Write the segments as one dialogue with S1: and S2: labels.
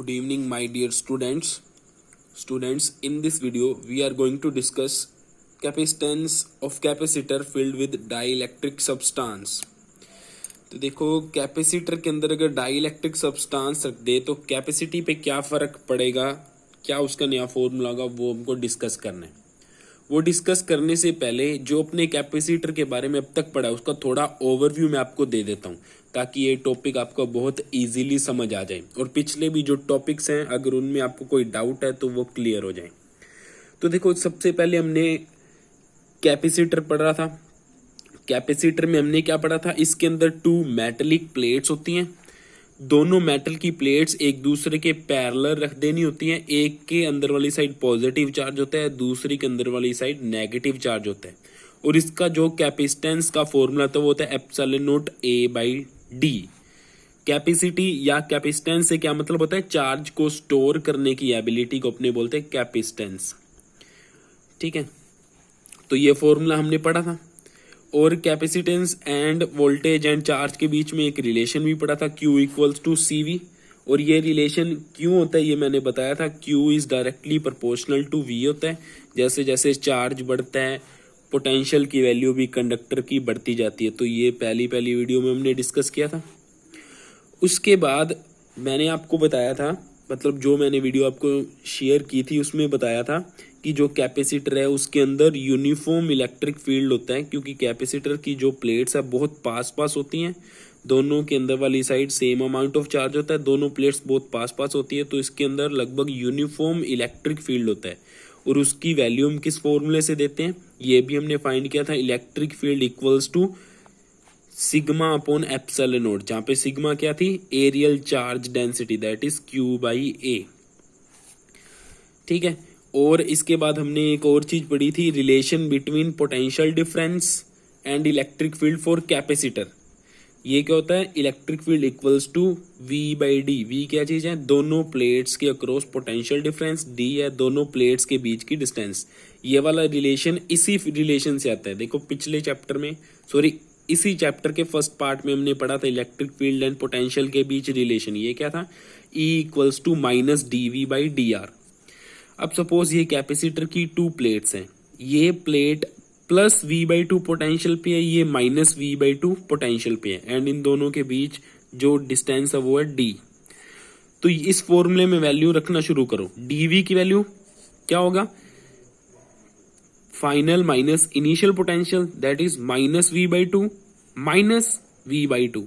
S1: Good evening, my dear students. In this video, we are going to discuss capacitance of capacitor filled with dielectric substance. तो देखो capacitor के अंदर अगर dielectric substance रख दे तो capacity पे क्या फर्क पड़ेगा, क्या उसका नया फॉर्मूला होगा, वो हमको डिस्कस करना है। वो डिस्कस करने से पहले जो अपने कैपेसिटर के बारे में अब तक पढ़ा है उसका थोड़ा ओवरव्यू मैं आपको दे देता हूँ ताकि ये टॉपिक आपको बहुत इजीली समझ आ जाए और पिछले भी जो टॉपिक्स हैं अगर उनमें आपको कोई डाउट है तो वो क्लियर हो जाए। तो देखो सबसे पहले हमने कैपेसिटर पढ़ा था। कैपेसिटर में हमने क्या पढ़ा था, इसके अंदर टू मेटेलिक प्लेट्स होती हैं। दोनों मेटल की प्लेट्स एक दूसरे के पैरेलल रख देनी होती हैं। एक के अंदर वाली साइड पॉजिटिव चार्ज होता है, दूसरी के अंदर वाली साइड नेगेटिव चार्ज होता है। और इसका जो कैपेसिटेंस का फॉर्मूला था वो होता है epsilon not a by D. Capacity या कैपेसिटेंस से क्या मतलब होता है, चार्ज को स्टोर करने की एबिलिटी को अपने बोलते हैं कैपेसिटेंस। ठीक है, तो ये फॉर्मूला हमने पढ़ा था। और capacitance end voltage and charge के बीच में एक रिलेशन भी पढ़ा था, Q इक्वल्स टू CV। और ये रिलेशन क्यों होता है ये मैंने बताया था। Q is directly proportional to V होता है। जैसे जैसे चार्ज बढ़ता है पोटेंशियल की वैल्यू भी कंडक्टर की बढ़ती जाती है। तो ये पहली वीडियो में हमने डिस्कस किया था। उसके बाद मैंने आपको बताया था, मतलब जो मैंने वीडियो आपको शेयर की थी उसमें बताया था कि जो कैपेसिटर है उसके अंदर यूनिफॉर्म इलेक्ट्रिक फील्ड होता है, क्योंकि कैपेसिटर की जो प्लेट्स है बहुत पास होती हैं। दोनों के अंदर वाली side same amount of charge होता है, दोनों प्लेट्स बहुत पास होती है, तो इसके अंदर लगभग यूनिफॉर्म इलेक्ट्रिक फील्ड होता है। और उसकी वैल्यू हम किस फॉर्मूले से देते हैं ये भी हमने फाइंड किया था, electric field equals to sigma upon epsilon naught, जहां पे सिग्मा क्या थी, areal charge density, that is Q by A। ठीक है, और इसके बाद हमने एक और चीज पढ़ी थी, relation between potential difference and electric field for capacitor. ये क्या होता है, electric field equals to V by D. V क्या चीज है, दोनों प्लेट्स के अक्रॉस पोटेंशियल डिफरेंस, D है दोनों प्लेट्स के बीच की डिस्टेंस। ये वाला रिलेशन इसी रिलेशन से आता है। देखो पिछले चैप्टर में, सॉरी इसी चैप्टर के फर्स्ट पार्ट में हमने पढ़ा था इलेक्ट्रिक फील्ड एंड पोटेंशियल के बीच रिलेशन। ये क्या था, E equals to minus DV by DR। अब सपोज ये कैपेसिटर की टू प्लेट्स हैं, ये प्लेट प्लस V/2 पोटेंशियल पे है, ये माइनस V/2 पोटेंशियल पे है, एंड इन दोनों के बीच जो डिस्टेंस है वो है D। तो इस फॉर्मूले में वैल्यू रखना शुरू करो। DV की वैल्यू क्या होगा, final minus initial potential, that is minus V/2 minus V/2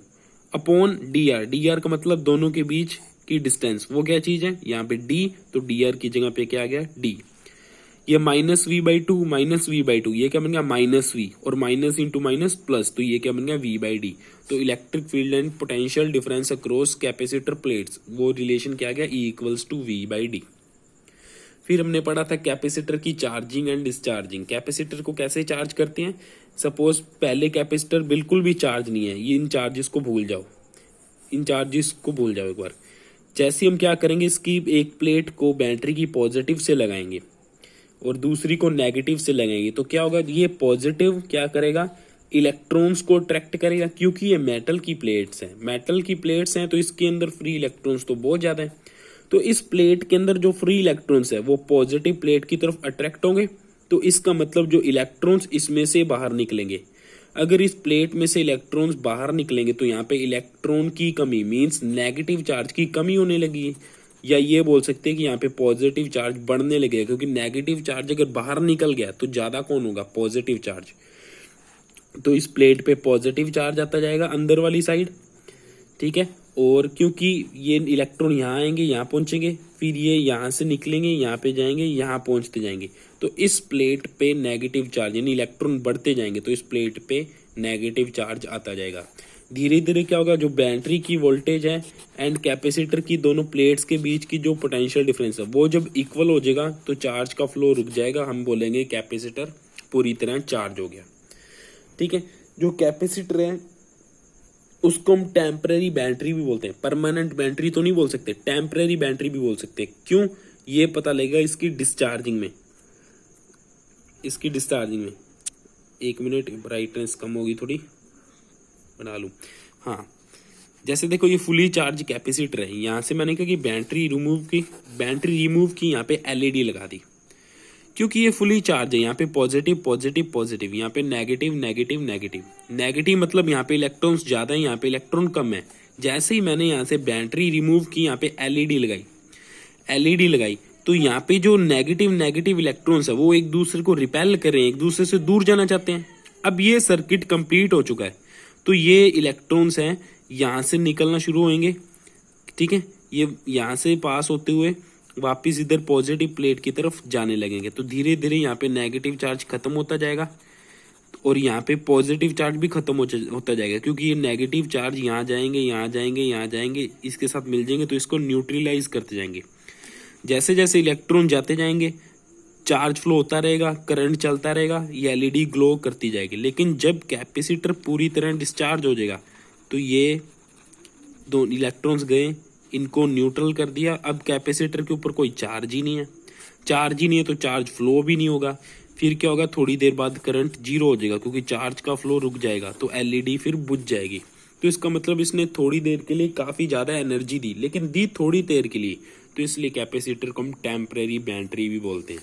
S1: upon DR। DR का मतलब दोनों के बीच की डिस्टेंस, वो क्या चीज है यहाँ पे D, तो DR की जगह पे क्या आ गया D। ये माइनस V/2 माइनस V/2, ये क्या बन गया माइनस V, और माइनस इंटू माइनस प्लस, तो ये क्या बन गया V/D। तो electric field and potential difference across capacitor plates, वो रिलेशन क्या आ गया, E इक्वल्स टू V/D। फिर हमने पढ़ा था कैपेसिटर की चार्जिंग एंड डिस्चार्जिंग। कैपेसिटर को कैसे चार्ज करते हैं, सपोज पहले कैपेसिटर बिल्कुल भी चार्ज नहीं है, ये इन चार्जेस को भूल जाओ, इन चार्जेस को भूल जाओ एक बार। जैसे हम क्या करेंगे, इसकी एक प्लेट को बैटरी की पॉजिटिव से लगाएंगे और दूसरी को नेगेटिव से लगाएंगे, तो क्या होगा, ये पॉजिटिव क्या करेगा, इलेक्ट्रॉन्स को अट्रैक्ट करेगा, क्योंकि ये मेटल की प्लेट्स हैं। मेटल की प्लेट्स हैं तो इसके अंदर फ्री इलेक्ट्रॉन्स तो बहुत ज्यादा है, तो इस प्लेट के अंदर जो फ्री इलेक्ट्रॉन्स है वो पॉजिटिव प्लेट की तरफ अट्रैक्ट होंगे। तो इसका मतलब जो इलेक्ट्रॉन्स इसमें से बाहर निकलेंगे, अगर इस प्लेट में से इलेक्ट्रॉन्स बाहर निकलेंगे तो यहाँ पे इलेक्ट्रॉन की कमी मींस नेगेटिव चार्ज की कमी होने लगी, या ये बोल सकते हैं कि यहाँ पे पॉजिटिव चार्ज बढ़ने लगेगा, क्योंकि नेगेटिव चार्ज अगर बाहर निकल गया तो ज्यादा कौन होगा, पॉजिटिव चार्ज। तो इस प्लेट पे पॉजिटिव चार्ज आता जाएगा अंदर वाली साइड। ठीक है, और क्योंकि ये इलेक्ट्रॉन यहाँ आएंगे, यहाँ पहुंचेंगे, फिर ये यहाँ से निकलेंगे, यहाँ पे जाएंगे, यहाँ पहुंचते जाएंगे, तो इस प्लेट पे नेगेटिव चार्ज यानी इलेक्ट्रॉन बढ़ते जाएंगे, तो इस प्लेट पे नेगेटिव चार्ज आता जाएगा। धीरे धीरे क्या होगा, जो बैटरी की वोल्टेज है एंड कैपेसिटर की दोनों प्लेट्स के बीच की जो पोटेंशियल डिफरेंस है वो जब इक्वल हो जाएगा तो चार्ज का फ्लो रुक जाएगा, हम बोलेंगे कैपेसिटर पूरी तरह चार्ज हो गया। ठीक है, जो कैपेसिटर है उसको हम टेम्परेरी बैटरी भी बोलते हैं, परमानेंट बैटरी तो नहीं बोल सकते, टेम्परेरी बैटरी भी बोल सकते हैं। क्यों, ये पता लगेगा इसकी डिस्चार्जिंग में। इसकी डिस्चार्जिंग में, एक मिनट ब्राइटनेस कम होगी थोड़ी, बना लूं, हाँ जैसे देखो ये फुली चार्ज कैपेसिटर है, यहाँ से मैंने कहा कि बैटरी रिमूव की, यहाँ पे एलईडी लगा दी, क्योंकि ये फुली चार्ज है। यहाँ पे पॉजिटिव पॉजिटिव पॉजिटिव, यहाँ पे नेगेटिव नेगेटिव नेगेटिव। नेगेटिव मतलब यहाँ पे इलेक्ट्रॉन्स ज्यादा है, यहाँ पे इलेक्ट्रॉन कम है। जैसे ही मैंने यहाँ से बैटरी रिमूव की, यहाँ पे एलईडी लगाई, तो यहाँ पे जो नेगेटिव नेगेटिव इलेक्ट्रॉन्स है वो एक दूसरे को रिपेल कर रहे हैं, एक दूसरे से दूर जाना चाहते हैं। अब ये सर्किट कंप्लीट हो चुका है, तो ये इलेक्ट्रॉन्स हैं यहाँ से निकलना शुरू होंगे, ठीक है। ये यहाँ से पास होते हुए वापिस इधर पॉजिटिव प्लेट की तरफ जाने लगेंगे। तो धीरे धीरे यहाँ पे नेगेटिव चार्ज खत्म होता जाएगा और यहाँ पे पॉजिटिव चार्ज भी खत्म होता जाएगा, क्योंकि ये नेगेटिव चार्ज यहाँ जाएंगे, यहाँ जाएंगे, यहाँ जाएंगे, इसके साथ मिल जाएंगे, तो इसको न्यूट्रलाइज करते जाएंगे। जैसे जैसे इलेक्ट्रॉन जाते जाएंगे चार्ज फ्लो होता रहेगा, करंट चलता रहेगा, ये एलईडी ग्लो करती जाएगी। लेकिन जब कैपेसिटर पूरी तरह डिस्चार्ज हो जाएगा तो ये दो इलेक्ट्रॉन्स गए, इनको न्यूट्रल कर दिया। अब कैपेसिटर के ऊपर कोई चार्ज ही नहीं है, तो चार्ज फ्लो भी नहीं होगा। फिर क्या होगा, थोड़ी देर बाद करंट जीरो हो जाएगा, क्योंकि चार्ज का फ्लो रुक जाएगा, तो एलईडी फिर बुझ जाएगी। तो इसका मतलब इसने थोड़ी देर के लिए काफी ज्यादा एनर्जी दी, लेकिन दी थोड़ी देर के लिए, तो इसलिए कैपेसिटर को हम टेम्परेरी बैटरी भी बोलते हैं।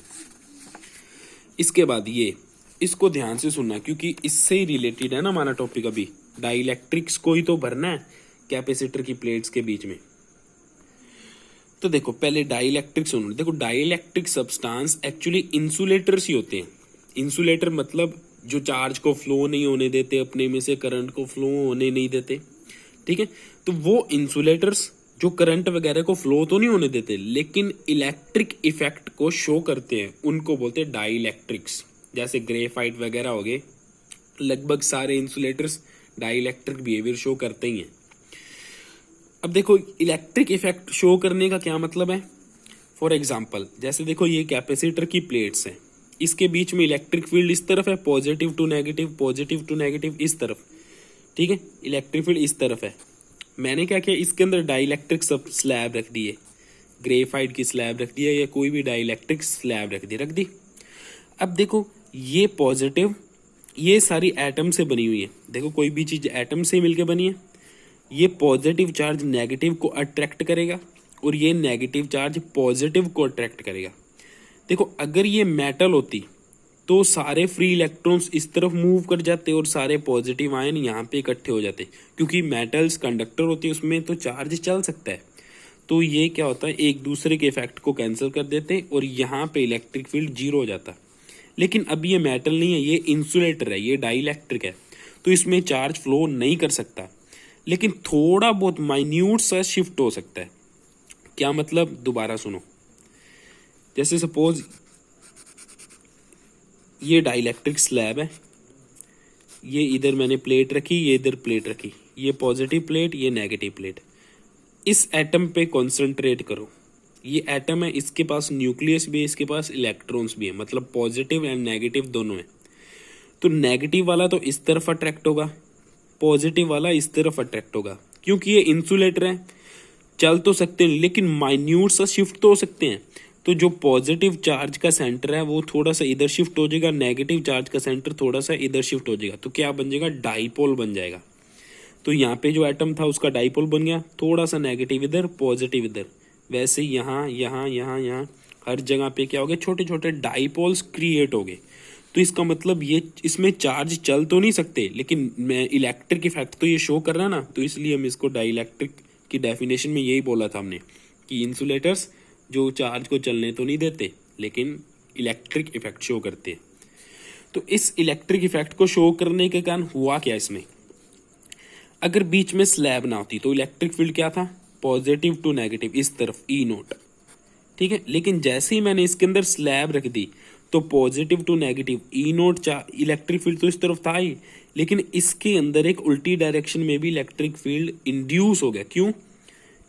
S1: इसके बाद ये, इसको ध्यान से सुनना, क्योंकि इससे ही रिलेटेड है ना हमारा टॉपिक। अभी डाइलेक्ट्रिक्स को ही तो भरना है कैपेसिटर की प्लेट्स के बीच में। तो देखो पहले डाइलेक्ट्रिक सुनो। देखो डाइलेक्ट्रिक सब्सटेंस एक्चुअली इंसुलेटर्स ही होते हैं। इंसुलेटर मतलब जो चार्ज को फ्लो नहीं होने देते, अपने में से करंट को फ्लो होने नहीं देते, ठीक है। तो वो इंसुलेटर्स जो करंट वगैरह को फ्लो तो नहीं होने देते, लेकिन इलेक्ट्रिक इफेक्ट को शो करते हैं, उनको बोलते हैं डाइलेक्ट्रिक्स। जैसे ग्रेफाइट वगैरह हो गए, लगभग सारे इंसुलेटर्स डाइलेक्ट्रिक बिहेवियर शो करते ही हैं। अब देखो इलेक्ट्रिक इफेक्ट शो करने का क्या मतलब है। फॉर एग्जाम्पल जैसे देखो ये कैपेसिटर की प्लेट्स हैं, इसके बीच में इलेक्ट्रिक फील्ड इस तरफ है, पॉजिटिव टू नेगेटिव इस तरफ, ठीक है। इलेक्ट्रिक फील्ड इस तरफ है। मैंने क्या किया, इसके अंदर डाइलेक्ट्रिक सब स्लैब रख दिए, ग्रेफाइट की स्लैब रख दिया, या कोई भी डाइलेक्ट्रिक स्लैब रख दी। अब देखो ये पॉजिटिव, ये सारी एटम से बनी हुई है। देखो कोई भी चीज एटम से मिलकर बनी है। ये पॉजिटिव चार्ज नेगेटिव को अट्रैक्ट करेगा और ये नेगेटिव चार्ज पॉजिटिव को अट्रैक्ट करेगा। देखो अगर ये मेटल होती तो सारे फ्री इलेक्ट्रॉन्स इस तरफ मूव कर जाते और सारे पॉजिटिव आयन यहाँ पे इकट्ठे हो जाते, क्योंकि मेटल्स कंडक्टर होती है, उसमें तो चार्ज चल सकता है। तो ये क्या होता है, एक दूसरे के इफेक्ट को कैंसिल कर देते और यहाँ पे इलेक्ट्रिक फील्ड जीरो हो जाता। लेकिन अब ये मेटल नहीं है, ये इंसुलेटर है, ये डाइलेक्ट्रिक है, तो इसमें चार्ज फ्लो नहीं कर सकता, लेकिन थोड़ा बहुत माइन्यूट सा शिफ्ट हो सकता है। क्या मतलब, दोबारा सुनो। जैसे सपोज ये डाइलेक्ट्रिक स्लैब है, ये इधर मैंने प्लेट रखी, ये इधर प्लेट रखी, ये पॉजिटिव प्लेट, ये नेगेटिव प्लेट। इस एटम पे कंसंट्रेट करो। ये एटम है, इसके पास न्यूक्लियस भी है, इसके पास इलेक्ट्रॉन्स भी है, मतलब पॉजिटिव एंड नेगेटिव दोनों है। तो नेगेटिव वाला तो इस तरफ अट्रैक्ट होगा, पॉजिटिव वाला इस तरफ अट्रैक्ट होगा, क्योंकि ये इंसुलेटर है, चल तो सकते हैं लेकिन माइन्यूट सा शिफ्ट तो हो सकते हैं। तो जो पॉजिटिव चार्ज का सेंटर है वो थोड़ा सा इधर शिफ्ट हो जाएगा, नेगेटिव चार्ज का सेंटर थोड़ा सा इधर शिफ्ट हो जाएगा, तो क्या बन जाएगा, डाइपोल बन जाएगा। तो यहाँ पे जो एटम था उसका डाइपोल बन गया, थोड़ा सा नेगेटिव इधर, पॉजिटिव इधर। वैसे यहाँ यहाँ यहाँ यहाँ हर जगह पे क्या हो गया, छोटे छोटे डाइपोल्स क्रिएट हो गए। तो इसका मतलब ये इसमें चार्ज चल तो नहीं सकते, लेकिन मैं इलेक्ट्रिक इफेक्ट तो ये शो कर रहा है ना, तो इसलिए हम इसको डाइलेक्ट्रिक की डेफिनेशन में यही बोला था हमने कि इंसुलेटर्स जो चार्ज को चलने तो नहीं देते, लेकिन इलेक्ट्रिक इफेक्ट शो करते हैं। तो इस इलेक्ट्रिक इफेक्ट को शो करने के कारण हुआ क्या, इसमें अगर बीच में स्लैब ना होती तो इलेक्ट्रिक फील्ड क्या था, पॉजिटिव टू नेगेटिव इस तरफ, ई नोट, ठीक है। लेकिन जैसे ही मैंने इसके अंदर स्लैब रख दी तो positive to negative E naught electric field तो इस तरफ था ही, लेकिन इसके अंदर एक उल्टी डायरेक्शन में भी इलेक्ट्रिक फील्ड इंड्यूस हो गया। क्यों,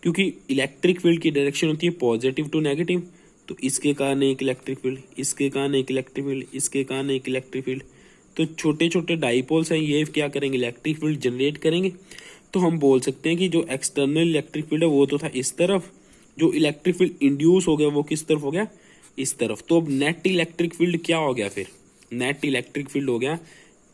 S1: क्योंकि इलेक्ट्रिक फील्ड की डायरेक्शन होती है पॉजिटिव टू नेगेटिव, तो इसके कारण एक इलेक्ट्रिक फील्ड, इसके कारण एक इलेक्ट्रिक फील्ड, इसके कारण एक इलेक्ट्रिक फील्ड। तो छोटे छोटे डाइपोल्स हैं, ये क्या करेंगे, इलेक्ट्रिक फील्ड जनरेट करेंगे। तो हम बोल सकते हैं कि जो एक्सटर्नल इलेक्ट्रिक फील्ड है वो तो था इस तरफ, जो इलेक्ट्रिक फील्ड इंड्यूस हो गया वो किस तरफ हो गया, इस तरफ। तो अब नेट इलेक्ट्रिक फील्ड क्या हो गया, फिर नेट इलेक्ट्रिक फील्ड हो गया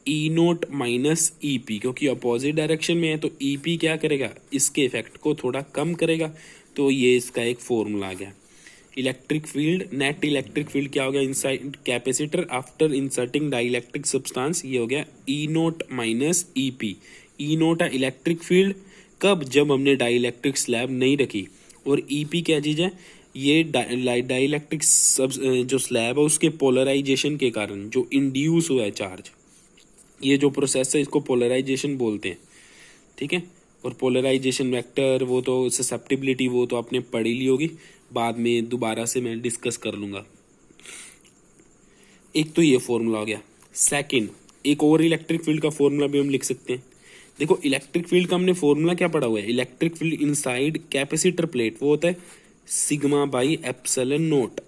S1: ई नोट माइनस ई पी, क्योंकि अपोजिट डायरेक्शन में है तो ई पी क्या करेगा, इसके इफेक्ट को थोड़ा कम करेगा। तो ये इसका एक फॉर्मूला आ गया। Electric field, net electric field क्या हो गया inside capacitor after inserting dielectric substance, ये हो गया ई नोट माइनस ई पी। ई नोट है इलेक्ट्रिक फील्ड, कब, जब हमने डाइलेक्ट्रिक स्लैब नहीं रखी। और ई पी क्या चीज़ है, ये डाइलेक्ट्रिक जो स्लैब है उसके पोलराइजेशन के कारण जो इंड्यूस हुआ है चार्ज, ये जो प्रोसेस है इसको पोलराइजेशन बोलते हैं। ठीक है, और पोलराइजेशन वेक्टर वो तो ससेप्टिबिलिटी वो तो आपने पढ़ी ली होगी, बाद में दोबारा से मैं डिस्कस कर लूँगा। एक तो ये फॉर्मूला हो गया। सेकंड, एक और इलेक्ट्रिक फील्ड का फॉर्मूला भी हम लिख सकते हैं। देखो इलेक्ट्रिक फील्ड का हमने फॉर्मूला क्या पढ़ा हुआ है, electric field inside capacitor plate वो होता है सिग्मा बाई एप्सिलॉन नोट।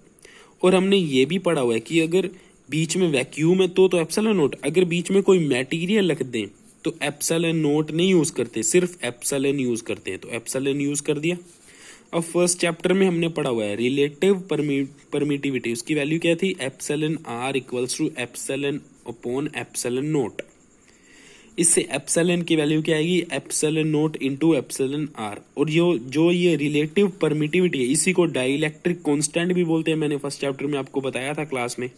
S1: और हमने ये भी पढ़ा हुआ है कि अगर बीच में वैक्यूम है तो एप्सिलॉन नोट, अगर बीच में कोई मटेरियल रख दें तो एप्सिलॉन नोट नहीं यूज करते, सिर्फ एप्सिलॉन यूज करते हैं। तो एप्सिलॉन यूज कर दिया। अब फर्स्ट चैप्टर में हमने पढ़ा हुआ है रिलेटिव परमिटिविटी, उसकी वैल्यू क्या थी, epsilon R equals to epsilon upon epsilon naught. इससे एप्सिलॉन की वैल्यू क्या आएगी, epsilon naught into epsilon R. और जो ये रिलेटिव परमिटिविटी है इसी को डाइलेक्ट्रिक कांस्टेंट भी बोलते हैं, मैंने फर्स्ट चैप्टर में आपको बताया था क्लास में।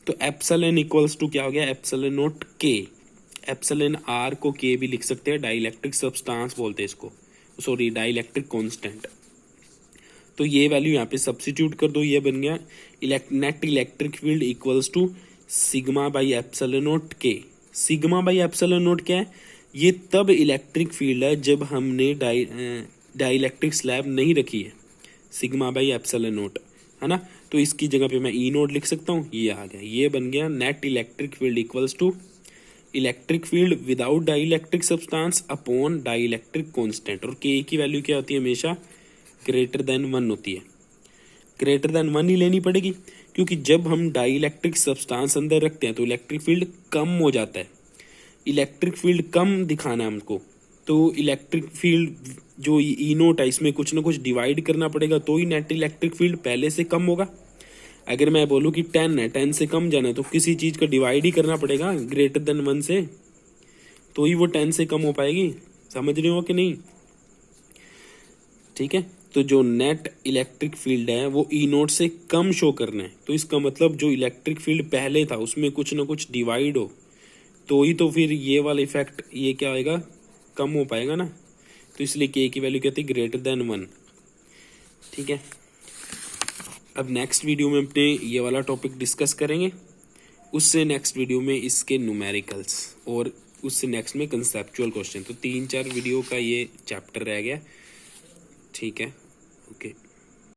S1: तो एप्सिलॉन इक्वल्स टू क्या हो गया, एप्सिलॉन नोट के। एप्सिलॉन आर को के भी लिख सकते हैं, डाइलेक्ट्रिक सब्सटेंस बोलते हैं इसको, सॉरी डाइलेक्ट्रिक कांस्टेंट। तो ये वैल्यू यहाँ पे सब्स्टिट्यूट कर दो, ये बन गया net electric field equals to sigma by epsilon naught K. Sigma by epsilon naught क्या है, ये तब इलेक्ट्रिक फील्ड है जब हमने डाइलेक्ट्रिक स्लैब नहीं रखी है, सिग्मा बाई एप्सिलॉन नोट, है ना। तो इसकी जगह पे मैं ई नोट लिख सकता हूँ, ये आ गया, ये बन गया net electric field equals to electric field without dielectric substance upon dielectric constant. और के की वैल्यू क्या होती है, हमेशा ग्रेटर देन 1 होती है, ग्रेटर देन 1 ही लेनी पड़ेगी, क्योंकि जब हम डाइलेक्ट्रिक सब्सटेंस अंदर रखते हैं तो इलेक्ट्रिक फील्ड कम हो जाता है। इलेक्ट्रिक फील्ड कम दिखाना है हमको, तो इलेक्ट्रिक फील्ड जो ई नोट है इसमें कुछ ना कुछ डिवाइड करना पड़ेगा, तो ही नेट इलेक्ट्रिक फील्ड पहले से कम होगा। अगर मैं बोलूँ कि 10 है, 10 से कम जाना है तो किसी चीज़ का डिवाइड ही करना पड़ेगा ग्रेटर देन 1 से, तो ही वो 10 से कम हो पाएगी। समझ रहे हो कि नहीं, ठीक है। तो जो नेट इलेक्ट्रिक फील्ड है वो ई नोट से कम शो करना है, तो इसका मतलब जो इलेक्ट्रिक फील्ड पहले था उसमें कुछ ना कुछ डिवाइड हो, तो ही तो फिर ये वाला इफेक्ट ये क्या होएगा, कम हो पाएगा ना। तो इसलिए के की वैल्यू कहती है ग्रेटर देन 1। ठीक है, अब नेक्स्ट वीडियो में अपने ये वाला टॉपिक डिस्कस करेंगे, उससे नेक्स्ट वीडियो में इसके न्यूमेरिकल्स, और उससे नेक्स्ट में कंसेप्चुअल क्वेश्चन। तो 3-4 वीडियो का ये चैप्टर रह गया। ठीक है, ओके।